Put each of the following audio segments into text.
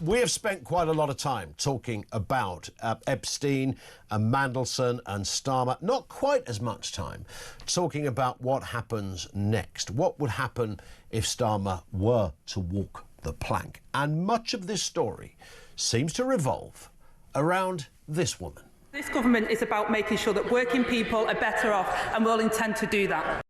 We have spent quite a lot of time talking about Epstein and Mandelson and Starmer. Not quite as much time talking about what happens next. What would happen if Starmer were to walk the plank? And much of this story seems to revolve around this woman. This government is about making sure that working people are better off, and we'll intend to do that.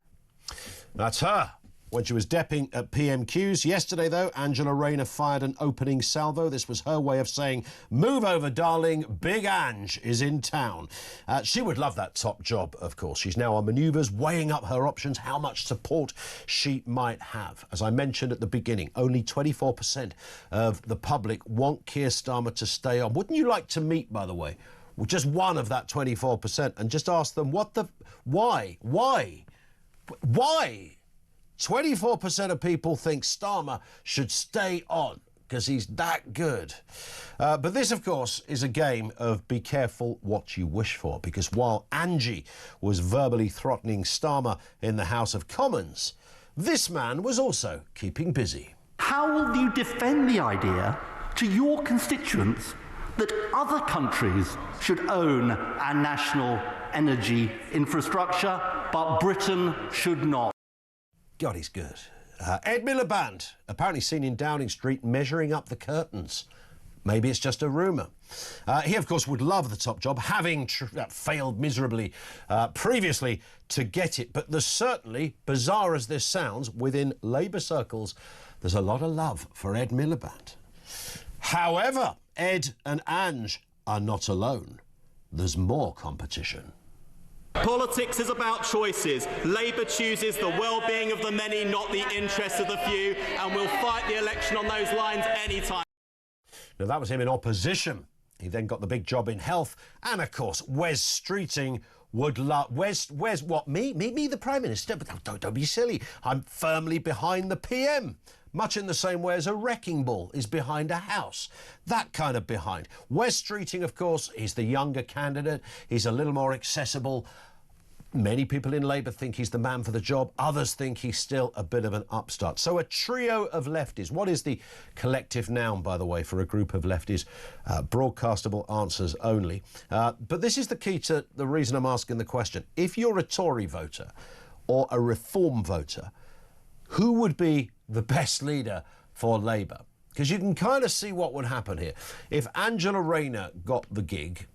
That's her. When she was depping at PMQs. Yesterday, though, Angela Rayner fired an opening salvo. This was her way of saying, move over, darling, Big Ange is in town. She would love that top job, of course. She's now on manoeuvres, weighing up her options, how much support she might have. As I mentioned at the beginning, only 24% of the public want Keir Starmer to stay on. Wouldn't you like to meet, by the way, with just one of that 24% and just ask them why? 24% of people think Starmer should stay on because he's that good. But this, of course, is a game of be careful what you wish for, because while Angie was verbally threatening Starmer in the House of Commons, this man was also keeping busy. How will you defend the idea to your constituents that other countries should own our national energy infrastructure, but Britain should not? God, he's good. Ed Miliband, apparently seen in Downing Street measuring up the curtains. Maybe it's just a rumour. He, of course, would love the top job, having failed miserably previously to get it. But there's certainly, bizarre as this sounds, within Labour circles, there's a lot of love for Ed Miliband. However, Ed and Ange are not alone. There's more competition. Politics is about choices. Labour chooses the well-being of the many, not the interests of the few, and we'll fight the election on those lines anytime. Now, that was him in opposition. He then got the big job in health, and, of course, Wes Streeting would love... Wes, what, me, the Prime Minister? Don't be silly. I'm firmly behind the PM. Much in the same way as a wrecking ball is behind a house. That kind of behind. Wes Streeting, of course, is the younger candidate. He's a little more accessible. Many people in Labour think he's the man for the job. Others think he's still a bit of an upstart. So a trio of lefties. What is the collective noun, by the way, for a group of lefties? Broadcastable answers only. But this is the key to the reason I'm asking the question. If you're a Tory voter or a Reform voter, who would be the best leader for Labour? Because you can kind of see what would happen here. If Angela Rayner got the gig,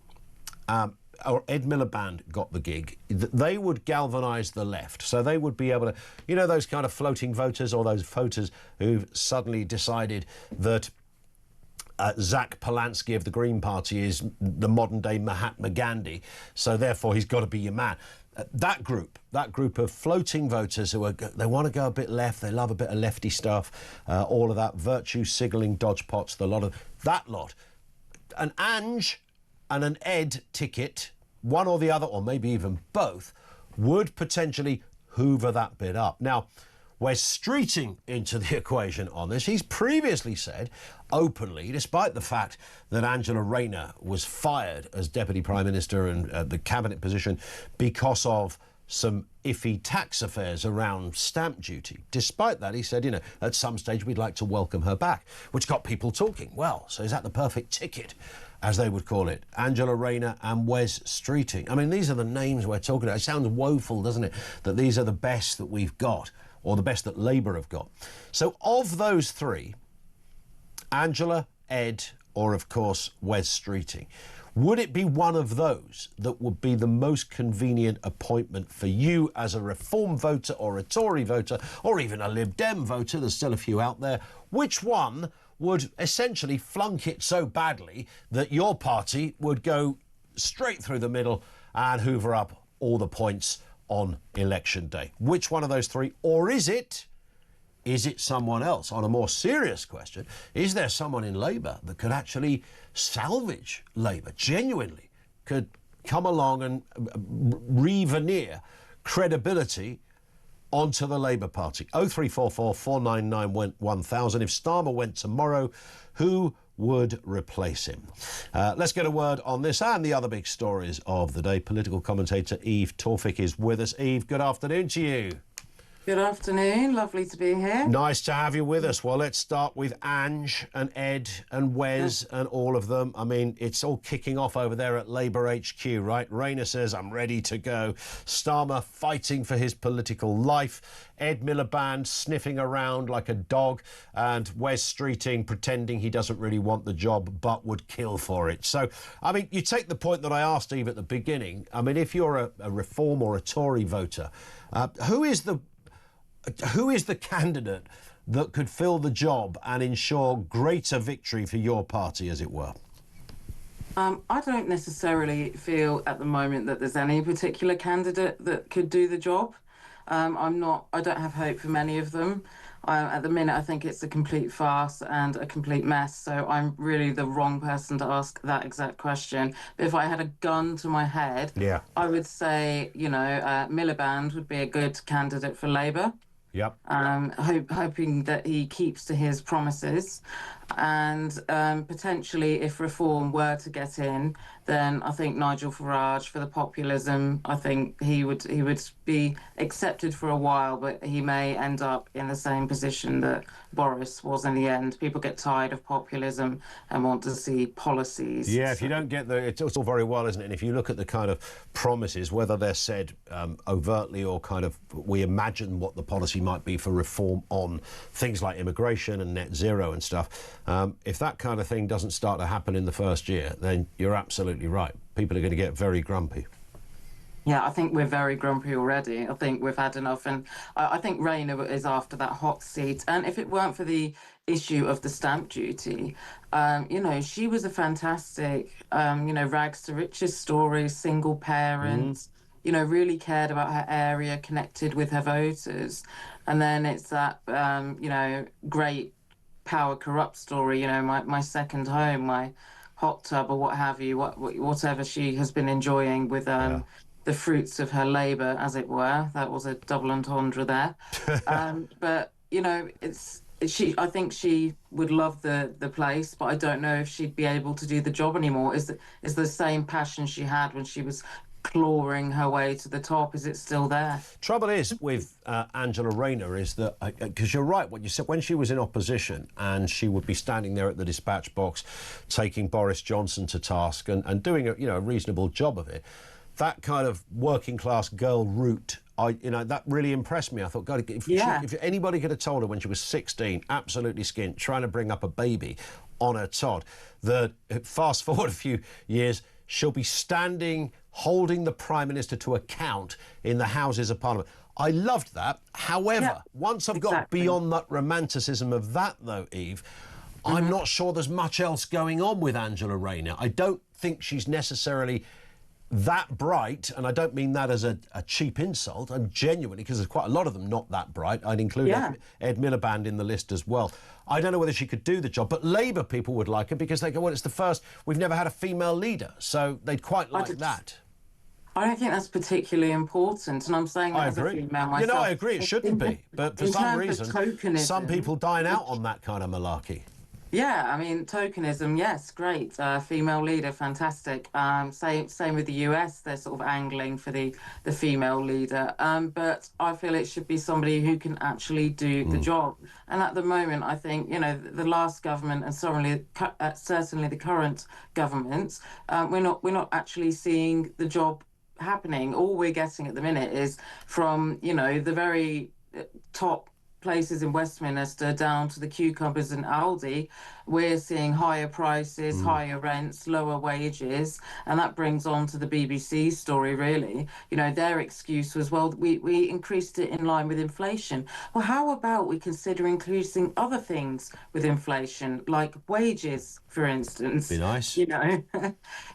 or Ed Miliband got the gig, they would galvanise the left. So they would be able to, you know, those kind of floating voters or those voters who've suddenly decided that Zach Polanski of the Green Party is the modern-day Mahatma Gandhi, so therefore he's got to be your man. That group of floating voters who they want to go a bit left, they love a bit of lefty stuff, all of that virtue signalling, dodge pots, the lot of that lot. An Ange and an Ed ticket, one or the other, or maybe even both, would potentially hoover that bit up. Now, we're streeting into the equation on this. He's previously said openly, despite the fact that Angela Rayner was fired as Deputy Prime Minister and the cabinet position because of some iffy tax affairs around stamp duty. Despite that, he said, you know, at some stage we'd like to welcome her back, which got people talking. Well, so is that the perfect ticket, as they would call it? Angela Rayner and Wes Streeting. I mean, these are the names we're talking about. It sounds woeful, doesn't it, that these are the best that we've got, or the best that Labour have got. So of those three, Angela, Ed, or of course Wes Streeting, would it be one of those that would be the most convenient appointment for you as a Reform voter or a Tory voter or even a Lib Dem voter? There's still a few out there. Which one would essentially flunk it so badly that your party would go straight through the middle and hoover up all the points on election day? Which one of those three? Or is it someone else? On a more serious question, is there someone in Labour that could actually salvage Labour, genuinely could come along and re-veneer credibility onto the Labour Party? 0344 499 1000. If Starmer went tomorrow, who would replace him? Let's get a word on this and the other big stories of the day. Political commentator Eva Tawick is with us. Eve, good afternoon to you. Good afternoon. Lovely to be here. Nice to have you with us. Well, let's start with Ange and Ed and Wes and all of them. I mean, it's all kicking off over there at Labour HQ, right? Rayner says, I'm ready to go. Starmer fighting for his political life. Ed Miliband sniffing around like a dog, and Wes Streeting pretending he doesn't really want the job but would kill for it. So, I mean, you take the point that I asked Eve at the beginning. I mean, if you're a Reform or a Tory voter, who is the candidate that could fill the job and ensure greater victory for your party, as it were? I don't necessarily feel at the moment that there's any particular candidate that could do the job. I don't have hope for many of them. At the minute, I think it's a complete farce and a complete mess. So I'm really the wrong person to ask that exact question. But if I had a gun to my head, I would say, Miliband would be a good candidate for Labour. Yep. Hoping that he keeps to his promises, and potentially, if Reform were to get in, then I think Nigel Farage, for the populism, I think he would be accepted for a while, but he may end up in the same position that Boris was in the end. People get tired of populism and want to see policies. Yeah, if you don't get it's all very well, isn't it? And if you look at the kind of promises, whether they're said overtly or kind of we imagine what the policy might be for reform on things like immigration and net zero and stuff, if that kind of thing doesn't start to happen in the first year, then you're absolutely right. People are going to get very grumpy. Yeah, I think we're very grumpy already. I think we've had enough, and I think Rayner is after that hot seat. And if it weren't for the issue of the stamp duty, she was a fantastic, rags to riches story, single parent, really cared about her area, connected with her voters. And then it's that, great power corrupt story, my second home, my hot tub or what have you, whatever she has been enjoying with the fruits of her labour, as it were. That was a double entendre there. But I think she would love the place, but I don't know if she'd be able to do the job anymore. Is the same passion she had when she was clawing her way to the top, is it still there? Trouble is with Angela Rayner is that, because you're right, what you said, when she was in opposition and she would be standing there at the dispatch box taking Boris Johnson to task and doing a reasonable job of it, that kind of working class girl route, that really impressed me. I thought, God, if anybody could have told her when she was 16, absolutely skint, trying to bring up a baby on her Todd, that fast forward a few years, she'll be standing, holding the Prime Minister to account in the Houses of Parliament. I loved that. However, once I've got beyond that romanticism of that, though, Eve, I'm not sure there's much else going on with Angela Rayner. I don't think she's necessarily that bright, and I don't mean that as a cheap insult. I'm genuinely, because there's quite a lot of them not that bright. I'd include Ed Miliband in the list as well. I don't know whether she could do the job, but Labour people would like her because they go, well, it's the first, we've never had a female leader, so they'd quite like that. I don't think that's particularly important, and I'm saying that as a female myself. I agree, it shouldn't be, but for some reason, some people dine out on that kind of malarkey. Yeah, I mean, tokenism, yes, great. Female leader, fantastic. Same with the US, they're sort of angling for the female leader. But I feel it should be somebody who can actually do the job. And at the moment, I think, the last government and certainly the current government, we're not actually seeing the job happening. All we're getting at the minute is from, the very top places in Westminster down to the cucumbers in Aldi, we're seeing higher prices, higher rents, lower wages, and that brings on to the BBC story, really. Their excuse was, well, we increased it in line with inflation. Well, how about we consider increasing other things with inflation, like wages, for instance? Be nice.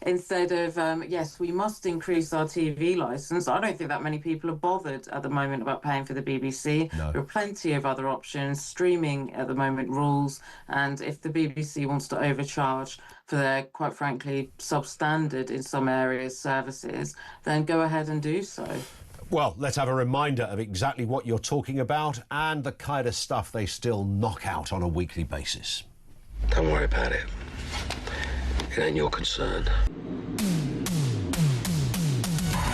Instead of, yes, we must increase our TV licence. I don't think that many people are bothered at the moment about paying for the BBC. No. There are plenty of other options. Streaming at the moment rules, and if the BBC wants to overcharge for their, quite frankly, substandard in some areas services, then go ahead and do so. Well, let's have a reminder of exactly what you're talking about and the kind of stuff they still knock out on a weekly basis. Don't worry about it. It ain't your concern.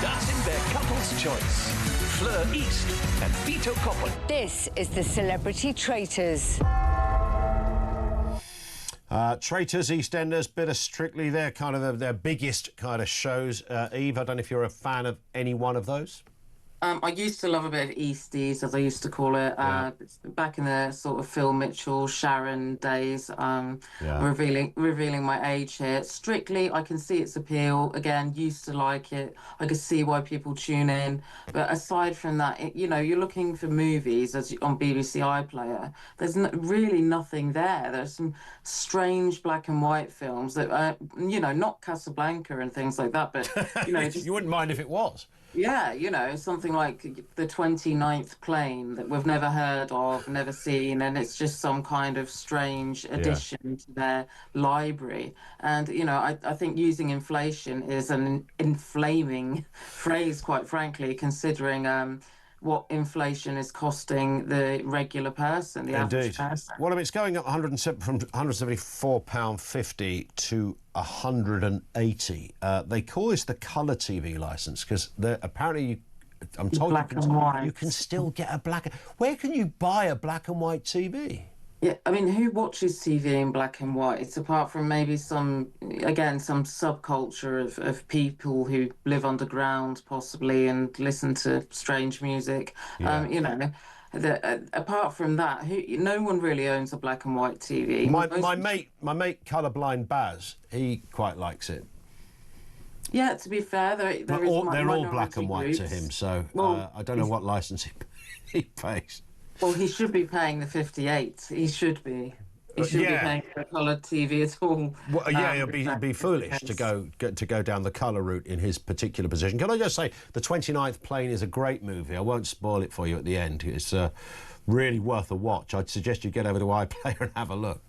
That's in their couple's choice. Fleur East and Vito Coppola. This is the Celebrity Traitors. Traitors, EastEnders, bit of Strictly, they're kind of their biggest kind of shows. Eve, I don't know if you're a fan of any one of those? I used to love a bit of Easties, as I used to call it, back in the sort of Phil Mitchell, Sharon days. Revealing my age here. Strictly, I can see its appeal. Again, used to like it. I could see why people tune in. But aside from that, you're looking for movies on BBC iPlayer. There's really nothing there. There's some strange black and white films that, not Casablanca and things like that, but, You wouldn't mind if it was. Yeah, something like the 29th Plane that we've never heard of, never seen, and it's just some kind of strange addition to their library. And, I think using inflation is an inflaming phrase, quite frankly, considering what inflation is costing the regular person, the average person. Well, it's going up from £174.50 to £180. They call this the colour TV licence because apparently, I'm told you can still get a black. Where can you buy a black and white TV? Yeah, I mean, who watches TV in black and white? It's apart from maybe some subculture of people who live underground, possibly, and listen to strange music. Yeah. Apart from that, no one really owns a black and white TV. My mate, colourblind Baz, he quite likes it. Yeah, to be fair, they're all black and white to him, so I don't know what licence he pays. Well, he should be paying the 58. He should be. He shouldn't be paying for a coloured TV at all. Well, it'd be foolish to go down the colour route in his particular position. Can I just say, The 29th Plane is a great movie. I won't spoil it for you at the end. It's really worth a watch. I'd suggest you get over to iPlayer and have a look.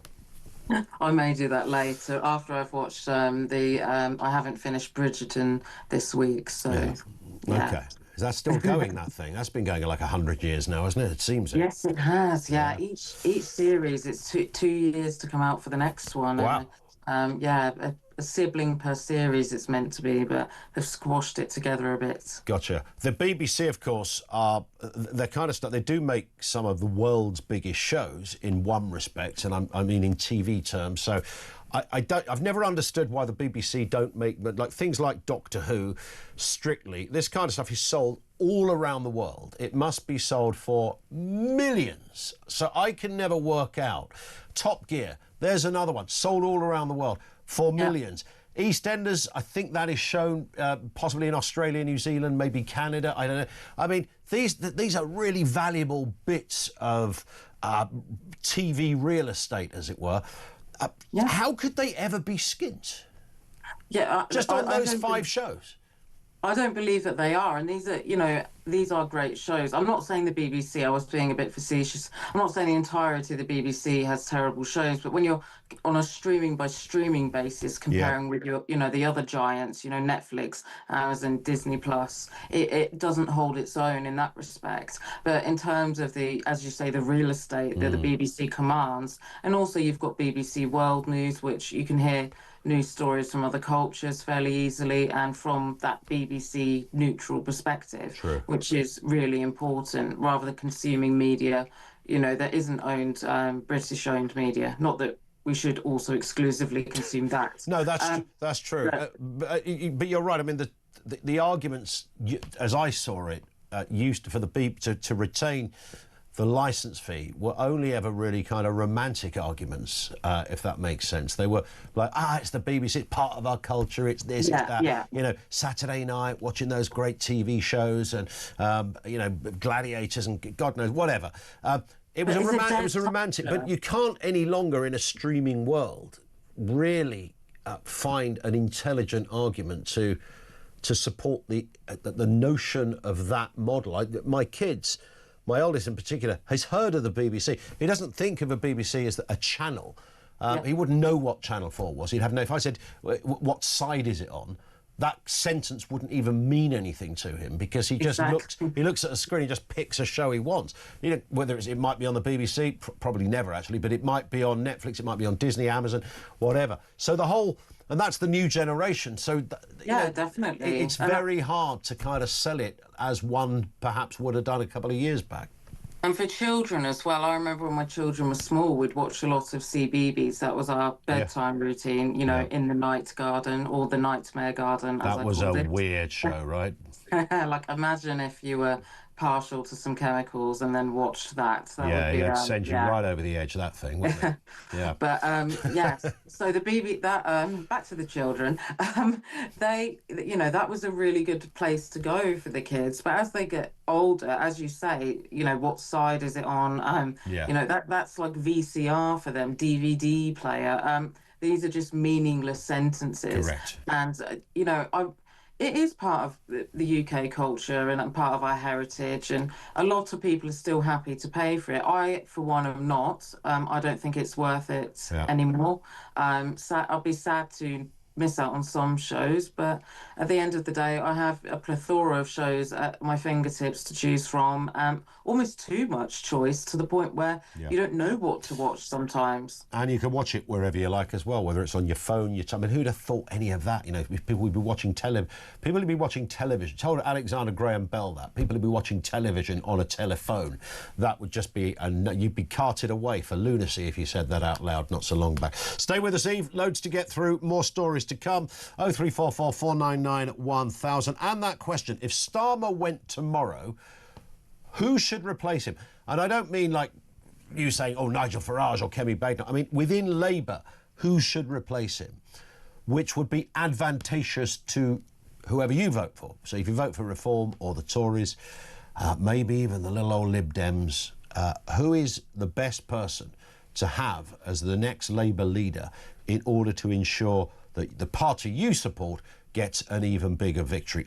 I may do that later, after I've watched I haven't finished Bridgerton this week, so... Yeah. OK. Is that still going, that thing? That's been going like 100 years now, hasn't it? It seems it. Yes, it has, yeah. Each series, it's 2 years to come out for the next one. Wow. And, a sibling per series it's meant to be, but they've squashed it together a bit. Gotcha. The BBC, of course, they're kind of stuff. They do make some of the world's biggest shows in one respect, and I mean in TV terms. So I've never understood why the BBC don't make things like Doctor Who, Strictly. This kind of stuff is sold all around the world. It must be sold for millions. So I can never work out. Top Gear, there's another one, sold all around the world for millions. EastEnders, I think that is shown possibly in Australia, New Zealand, maybe Canada. I don't know. I mean, these are really valuable bits of TV real estate, as it were. How could they ever be skint? Just on those 5 shows. I don't believe that they are, and these are great shows. I'm not saying the BBC, I was being a bit facetious. I'm not saying the entirety of the BBC has terrible shows, but when you're on a streaming by streaming basis, comparing with the other giants, Netflix, Amazon, Disney Plus, it doesn't hold its own in that respect. But in terms of as you say, the real estate that the BBC commands, and also you've got BBC World News, which you can hear news stories from other cultures fairly easily, and from that BBC neutral perspective, which is really important, rather than consuming media, that isn't owned, British-owned media. Not that we should also exclusively consume that. No, that's true. But you're right. I mean, the arguments, as I saw it, used for the BBC to retain the licence fee were only ever really kind of romantic arguments, if that makes sense. They were like, it's the BBC, it's part of our culture, it's this, it's that. Saturday night, watching those great TV shows and, Gladiators and God knows, whatever. It was a romantic, but you can't any longer in a streaming world really find an intelligent argument to support the notion of that model. My kids... My oldest in particular has heard of the BBC. He doesn't think of a BBC as a channel. He wouldn't know what Channel 4 was. He'd have no... If I said, what side is it on? that sentence wouldn't even mean anything to him because he just looks at a screen, he just picks a show he wants. You know, whether it might be on the BBC, probably never actually, but it might be on Netflix, it might be on Disney, Amazon, whatever. So the whole, and that's the new generation. So definitely, it's very hard to kind of sell it as one perhaps would have done a couple of years back. And for children as well, I remember when my children were small, we'd watch a lot of CBeebies. That was our bedtime routine, you know, in the night garden or the nightmare garden, as I called it. That was a weird show, right? Like, imagine if you were partial to some chemicals and then watched that. It'd send you right over the edge, that thing, wouldn't it? Yeah. But yes, so the BB, that back to the children, they, you know, that was a really good place to go for the kids. But as they get older, as you say, you know, what side is it on? You know, that's like VCR for them, DVD player. These are just meaningless sentences. Correct. And you know, it is part of the UK culture and part of our heritage, and a lot of people are still happy to pay for it. I, for one, am not. I don't think it's worth it anymore. I'll be sad to miss out on some shows, but at the end of the day, I have a plethora of shows at my fingertips to choose from. Almost too much choice to the point where you don't know what to watch sometimes. And you can watch it wherever you like as well, whether it's on your phone, I mean, who'd have thought any of that? You know, people would be watching television. Told Alexander Graham Bell that. People would be watching television on a telephone. That would just be, you'd be carted away for lunacy if you said that out loud not so long back. Stay with us, Eve. Loads to get through, more stories to come. 0344 499 1000. And that question, if Starmer went tomorrow, who should replace him? And I don't mean like you saying, oh, Nigel Farage or Kemi Badenoch. I mean, within Labour, who should replace him? Which would be advantageous to whoever you vote for. So if you vote for Reform or the Tories, maybe even the little old Lib Dems, who is the best person to have as the next Labour leader in order to ensure that the party you support gets an even bigger victory?